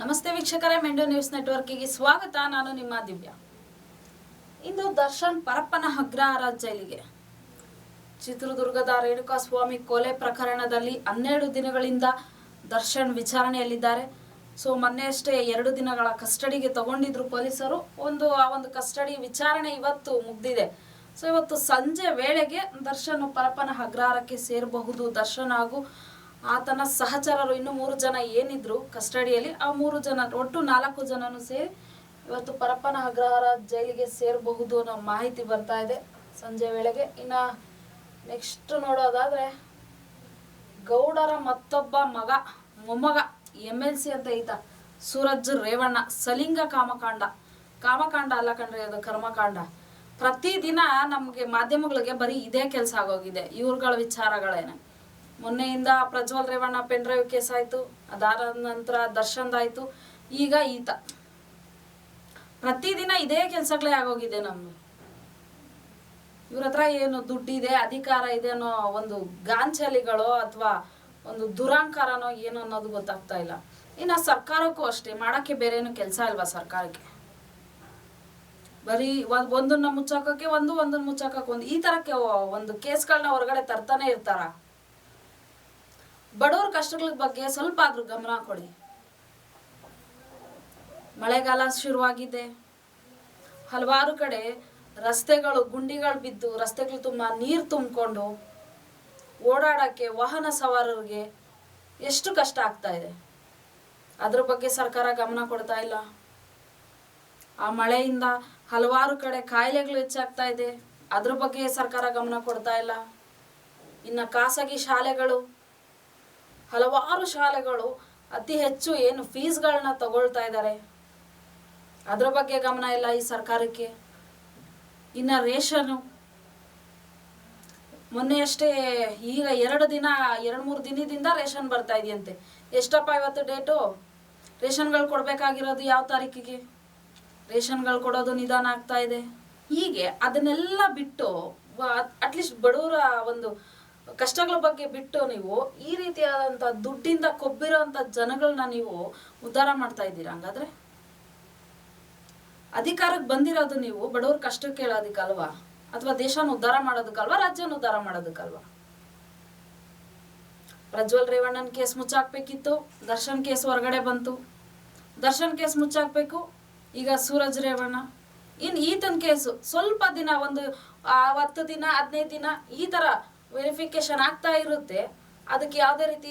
ನಮಸ್ತೆ ವೀಕ್ಷಕರೇ, ಮೆಂಡು ನ್ಯೂಸ್ ನೆಟ್ವರ್ಕಿಗೆ ಸ್ವಾಗತ. ನಾನು ನಿಮ್ಮ ದಿವ್ಯಾ. ಇಂದು ದರ್ಶನ್ ಪರಪ್ಪನ ಅಗ್ರಹಾರ ಜೈಲಿಗೆ. ಚಿತ್ರದುರ್ಗದ ರೇಣುಕಾಸ್ವಾಮಿ ಕೊಲೆ ಪ್ರಕರಣದಲ್ಲಿ 12 ದಿನಗಳಿಂದ ದರ್ಶನ್ ವಿಚಾರಣೆಯಲ್ಲಿದ್ದಾರೆ. ಮೊನ್ನೆಯಷ್ಟೇ 2 ದಿನಗಳ ಕಸ್ಟಡಿಗೆ ತಗೊಂಡಿದ್ರು ಪೊಲೀಸರು. ಆ ಒಂದು ಕಸ್ಟಡಿ ವಿಚಾರಣೆ ಇವತ್ತು ಮುಗ್ದಿದೆ. ಇವತ್ತು ಸಂಜೆ ವೇಳೆಗೆ ದರ್ಶನ್ ಪರಪ್ಪನ ಅಗ್ರಹಾರಕ್ಕೆ ಸೇರಬಹುದು. ದರ್ಶನ್ ಹಾಗೂ ಆತನ ಸಹಚರರು ಇನ್ನು 3 ಜನ ಏನಿದ್ರು ಕಸ್ಟಡಿಯಲ್ಲಿ, ಆ 3 ಜನ ಒಟ್ಟು 4 ಜನನು ಸೇರಿ ಇವತ್ತು ಪರಪ್ಪನ ಅಗ್ರಹಾರ ಜೈಲಿಗೆ ಸೇರಬಹುದು ಅನ್ನೋ ಮಾಹಿತಿ ಬರ್ತಾ ಇದೆ ಸಂಜೆ ವೇಳೆಗೆ. ಇನ್ನ ನೆಕ್ಸ್ಟ್ ನೋಡೋದಾದ್ರೆ, ಗೌಡರ ಮತ್ತೊಬ್ಬ ಮೊಮ್ಮಗ MLC ಅಂತ ಈತ ಸೂರಜ್ ರೇವಣ್ಣ ಸಲಿಂಗ ಕಾಮಕಾಂಡ ಅಲ್ಲ ಕಣ್ರಿ, ಅದು ಕರ್ಮಕಾಂಡ. ಪ್ರತಿದಿನ ನಮ್ಗೆ ಮಾಧ್ಯಮಗಳಿಗೆ ಬರೀ ಇದೇ ಕೆಲಸ ಆಗೋಗಿದೆ, ಇವ್ರುಗಳ ವಿಚಾರಗಳೇನೆ. ಮೊನ್ನೆಯಿಂದ Prajwal Revanna pen drive case ಆಯ್ತು, ಅದಾದ ನಂತರ ದರ್ಶನ್ದಾಯ್ತು, ಈಗ ಈತ. ಪ್ರತಿದಿನ ಇದೇ ಕೆಲಸಗಳೇ ಆಗೋಗಿದೆ ನಮ್ದು. ಇವ್ರ ಹತ್ರ ಏನು ದುಡ್ಡಿದೆ, ಅಧಿಕಾರ ಇದೆ ಅನ್ನೋ ಒಂದು ಗಾಂಚಲಿಗಳೋ ಅಥವಾ ಒಂದು ದುರಾಂಕಾರನೋ ಏನು ಅನ್ನೋದು ಗೊತ್ತಾಗ್ತಾ ಇಲ್ಲ. ಇನ್ನು ಸರ್ಕಾರಕ್ಕೂ ಅಷ್ಟೇ, ಮಾಡಕ್ಕೆ ಬೇರೆ ಏನು ಕೆಲಸ ಇಲ್ವಾ ಸರ್ಕಾರಕ್ಕೆ? ಬರೀ ಒಂದನ್ನ ಮುಚ್ಚಾಕಕ್ಕೆ ಒಂದನ್ನ ಮುಚ್ಚಾಕಕ್ಕೆ ಈ ತರಕ್ಕೆ ಒಂದು ಕೇಸ್ಗಳನ್ನ ಹೊರಗಡೆ ತರ್ತಾನೆ ಇರ್ತಾರ. ಬಡವ್ರ ಕಷ್ಟಗಳ ಬಗ್ಗೆ ಸ್ವಲ್ಪ ಆದ್ರೂ ಗಮನ ಕೊಡಿ. ಮಳೆಗಾಲ ಶುರುವಾಗಿದೆ, ಹಲವಾರು ಕಡೆ ರಸ್ತೆಗಳು ಗುಂಡಿಗಳು ಬಿದ್ದು ರಸ್ತೆಗಳು ತುಂಬಾ ನೀರು ತುಂಬಿಕೊಂಡು ಓಡಾಡಕ್ಕೆ ವಾಹನ ಸವಾರರಿಗೆ ಎಷ್ಟು ಕಷ್ಟ ಆಗ್ತಾ ಇದೆ. ಅದ್ರ ಬಗ್ಗೆ ಸರ್ಕಾರ ಗಮನ ಕೊಡ್ತಾ ಇಲ್ಲ. ಆ ಮಳೆಯಿಂದ ಹಲವಾರು ಕಡೆ ಕಾಯಿಲೆಗಳು ಹೆಚ್ಚಾಗ್ತಾ ಇದೆ, ಅದ್ರ ಬಗ್ಗೆ ಸರ್ಕಾರ ಗಮನ ಕೊಡ್ತಾ ಇಲ್ಲ. ಇನ್ನ ಖಾಸಗಿ ಶಾಲೆಗಳು, ಹಲವಾರು ಶಾಲೆಗಳು ಅತಿ ಹೆಚ್ಚು ಏನು ಫೀಸ್ಗಳನ್ನ ತಗೊಳ್ತಾ ಇದ್ದಾರೆ, ಅದ್ರ ಬಗ್ಗೆ ಗಮನ ಇಲ್ಲ ಈ ಸರ್ಕಾರಕ್ಕೆ. ಇನ್ನ ರೇಷನ್ನು ಮೊನ್ನೆಯಷ್ಟೇ, ಈಗ 2-3 ದಿನದಿಂದ ರೇಷನ್ ಬರ್ತಾ ಇದೆಯಂತೆ. ಎಷ್ಟಪ್ಪ ಇವತ್ತು ಡೇಟು? ರೇಷನ್ಗಳು ಕೊಡ್ಬೇಕಾಗಿರೋದು ಯಾವ ತಾರೀಕಿಗೆ? ರೇಷನ್ಗಳು ಕೊಡೋದು ನಿಧಾನ ಆಗ್ತಾ ಇದೆ. ಹೀಗೆ ಅದನ್ನೆಲ್ಲ ಬಿಟ್ಟು ಅಟ್ಲೀಸ್ಟ್ ಬಡವರ ಒಂದು ಕಷ್ಟಗಳ ಬಗ್ಗೆ ಬಿಟ್ಟು ನೀವು ಈ ರೀತಿಯಾದಂಥ ದುಡ್ಡಿಂದ ಕೊಬ್ಬಿರೋಂಥ ಜನಗಳನ್ನ ನೀವು ಉದ್ಧಾರ ಮಾಡ್ತಾ ಇದ್ದೀರಾ. ಹಂಗಾದ್ರೆ ಅಧಿಕಾರಕ್ಕೆ ಬಂದಿರೋದು ನೀವು ಬಡವ್ರ ಕಷ್ಟ ಕೇಳೋದಕ್ಕಲ್ವಾ, ಅಥವಾ ದೇಶನ ಉದ್ಧಾರ ಮಾಡೋದಕ್ಕಲ್ವಾ, ರಾಜ್ಯನ ಉದ್ಧಾರ ಮಾಡೋದಕ್ಕಲ್ವಾ? ಪ್ರಜ್ವಲ್ ರೇವಣ್ಣನ್ ಕೇಸ್ ಮುಚ್ಚಾಕ್ಬೇಕಿತ್ತು, ದರ್ಶನ್ ಕೇಸ್ ಹೊರಗಡೆ ಬಂತು. ದರ್ಶನ್ ಕೇಸ್ ಮುಚ್ಚಾಕ್ಬೇಕು, ಈಗ ಸೂರಜ್ ರೇವಣ್ಣ. ಈತನ ಕೇಸು ಸ್ವಲ್ಪ ದಿನ, ಒಂದು 10 ದಿನ 15 ದಿನ ಈ ತರ ವೆರಿಫಿಕೇಶನ್ ಆಗ್ತಾ ಇರುತ್ತೆ. ಅದಕ್ಕೆ ಯಾವುದೇ ರೀತಿ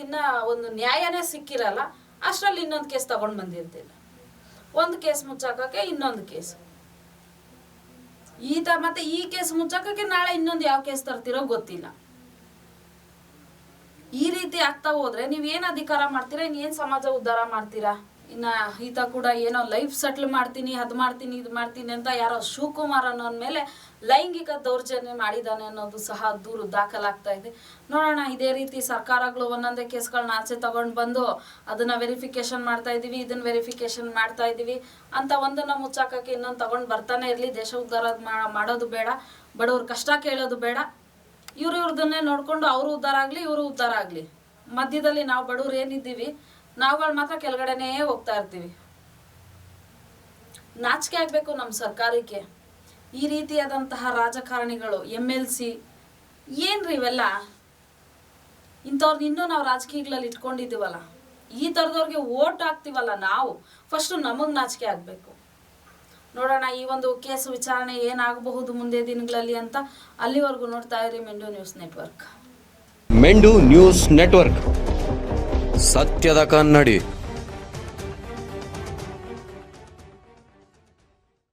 ಒಂದು ನ್ಯಾಯನೇ ಸಿಕ್ಕಿರಲ್ಲ. ಅಷ್ಟರಲ್ಲಿ ಇನ್ನೊಂದು ಕೇಸ್ ತಗೊಂಡು ಬಂದಿರ್ತಿಲ್ಲ. ಒಂದು ಕೇಸ್ ಮುಚ್ಚಾಕಕ್ಕೆ ಇನ್ನೊಂದು ಕೇಸ್, ಮತ್ತೆ ಈ ಕೇಸ್ ಮುಚ್ಚಾಕಕ್ಕೆ ನಾಳೆ ಇನ್ನೊಂದು ಯಾವ ಕೇಸ್ ತರ್ತಿರೋ ಗೊತ್ತಿಲ್ಲ. ಈ ರೀತಿ ಆಗ್ತಾ ಹೋದ್ರೆ ನೀವೇನ್ ಅಧಿಕಾರ ಮಾಡ್ತೀರಾ? ಇನ್ನೇನ್ ಸಮಾಜ ಉದ್ಧಾರ ಮಾಡ್ತೀರಾ? ಇನ್ನ ಈತ ಕೂಡ ಏನೋ ಲೈಫ್ ಸೆಟ್ಲ್ ಮಾಡ್ತೀನಿ, ಅದ್ ಮಾಡ್ತೀನಿ, ಇದು ಮಾಡ್ತೀನಿ ಅಂತ ಯಾರೋ ಶಿವಕುಮಾರ್ ಅನ್ನೋನ್ ಮೇಲೆ ಲೈಂಗಿಕ ದೌರ್ಜನ್ಯ ಮಾಡಿದಾನೆ ಅನ್ನೋದು ಸಹ ದೂರು ದಾಖಲಾಗ್ತಾ ಇದೆ. ನೋಡೋಣ, ಇದೇ ರೀತಿ ಸರ್ಕಾರಗಳು ಒಂದೊಂದೇ ಕೇಸ್ಗಳನ್ನ ಆಚೆ ತಗೊಂಡು ಬಂದು ಅದನ್ನ ವೆರಿಫಿಕೇಶನ್ ಮಾಡ್ತಾ ಇದೀವಿ, ಇದನ್ನ ವೆರಿಫಿಕೇಶನ್ ಮಾಡ್ತಾ ಇದೀವಿ ಅಂತ ಒಂದನ್ನ ಮುಚ್ಚಾಕಕ್ಕೆ ಇನ್ನೊಂದು ತಗೊಂಡು ಬರ್ತಾನೆ ಇರ್ಲಿ. ದೇಶ ಉದ್ಧಾರ ಮಾಡೋದು ಬೇಡ, ಬಡವ್ರ ಕಷ್ಟ ಕೇಳೋದು ಬೇಡ. ಇವ್ರದನ್ನೇ ನೋಡ್ಕೊಂಡು ಅವರು ಉದ್ಧಾರ ಆಗ್ಲಿ, ಇವರು ಉದ್ಧಾರ ಆಗ್ಲಿ. ಮಧ್ಯದಲ್ಲಿ ನಾವು ಬಡವ್ರು ಏನಿದ್ದೀವಿ ನಾವುಗಳು ಮಾತ್ರ ಕೆಳಗಡೆನೇ ಹೋಗ್ತಾ ಇರ್ತೀವಿ. ನಾಚಿಕೆ ಆಗ್ಬೇಕು ನಮ್ಮ ಸರ್ಕಾರಕ್ಕೆ. ಈ ರೀತಿಯಾದಂತಹ ರಾಜಕಾರಣಿಗಳು, MLC ಏನ್ರಿ ಇವೆಲ್ಲ? ಇಂಥವ್ರನ್ನ ಇನ್ನೂ ನಾವು ರಾಜಕೀಯಗಳಲ್ಲಿ ಇಟ್ಕೊಂಡಿದ್ದೀವಲ್ಲ, ಈ ಥರದವ್ರಿಗೆ ಓಟ್ ಹಾಕ್ತೀವಲ್ಲ ನಾವು, ಫಸ್ಟ್ ನಮಗ್ ನಾಚಿಕೆ ಆಗ್ಬೇಕು. ನೋಡೋಣ ಈ ಒಂದು ಕೇಸ್ ವಿಚಾರಣೆ ಏನಾಗಬಹುದು ಮುಂದೆ ದಿನಗಳಲ್ಲಿ ಅಂತ. ಅಲ್ಲಿವರೆಗೂ ನೋಡ್ತಾ ಇರಿ ಮೆಂಡು ನ್ಯೂಸ್ ನೆಟ್ವರ್ಕ್. ಮೆಂಡು ನ್ಯೂಸ್ ನೆಟ್ವರ್ಕ್, ಸತ್ಯದ ಕನ್ನಡಿ.